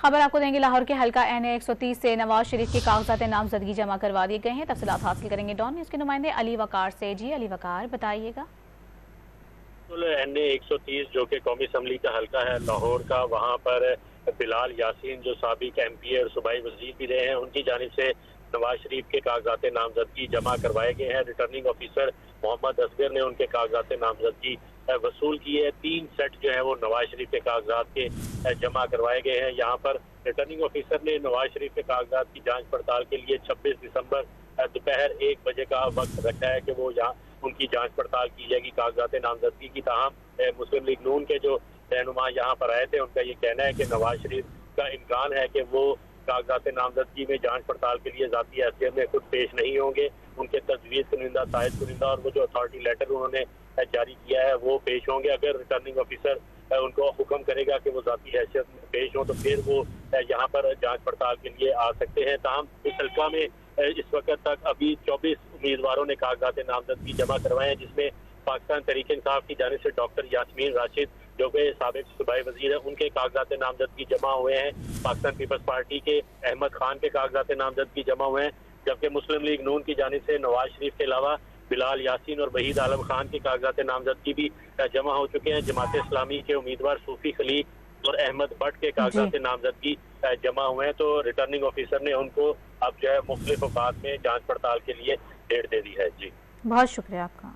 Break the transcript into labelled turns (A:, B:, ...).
A: खबर आपको देंगे, लाहौर के हल्का NA 130 से नवाज शरीफ के कागजात नामजदगी जमा करवा दिए गए हैं। तफसीलात हासिल करेंगे डॉन न्यूज़ के नुमाइंदे अली वकार से। जी अली वकार, बताइएगा।
B: NA 130 जो कि कौमी असम्बली का हल्का है लाहौर का, वहाँ पर बिलाल यासीन जो साबिक MP और सूबाई वजीर भी रहे हैं, उनकी जानिब से नवाज शरीफ के कागजात नामजदगी जमा करवाए गए हैं। रिटर्निंग ऑफिसर मोहम्मद असगर ने उनके कागजात नामजदगी वसूल की है। 3 सेट जो है वो नवाज शरीफ के कागजात के जमा करवाए गए हैं। यहाँ पर रिटर्निंग ऑफिसर ने नवाज शरीफ के कागजात की जांच पड़ताल के लिए 26 दिसंबर दोपहर 1 बजे का वक्त रखा है कि वो यहाँ उनकी जांच पड़ताल की जाएगी कागजात नामजदगी की। ताहम मुस्लिम लीग नून के जो रहनुमा यहाँ पर आए थे, उनका ये कहना है कि नवाज शरीफ का इम्कान है कि वो कागजात नामजदगी में जांच पड़ताल के लिए ज़ाती हैसियत में खुद पेश नहीं होंगे। उनके तजवीज़ कुनिंदा, तायद कुनिंदा और वो जो अथॉरिटी लेटर उन्होंने जारी किया है वो पेश होंगे। अगर रिटर्निंग ऑफिसर उनको हुक्म करेगा कि वो ज़ाती हैसियत में पेश हों तो फिर वो यहाँ पर जांच पड़ताल के लिए आ सकते हैं। ताहम इस हल्का में इस वक्त तक अभी 24 उम्मीदवारों ने कागजात नामजदगी जमा करवाए हैं, जिसमें पाकिस्तान तहरीक इंसाफ की जानिब से डॉक्टर यास्मीन राशिद जो कि साबिक सूबाई वजीर है, उनके कागजात नामजदगी जमा हुए हैं। पाकिस्तान पीपल्स पार्टी के अहमद खान के कागजात नामजदगी जमा हुए हैं, जबकि मुस्लिम लीग नून की जानिब से नवाज शरीफ के अलावा बिलाल यासीन और वहीद आलम खान के कागजात नामजदगी भी जमा हो चुके हैं। जमात इस्लामी के उम्मीदवार सूफी खलील और अहमद भट्ट के कागजात नामजदगी जमा हुए हैं। तो रिटर्निंग ऑफिसर ने उनको अब जो है मुख्तलिफ औकात में जांच पड़ताल के लिए डेट दे दी है। जी,
A: बहुत शुक्रिया आपका।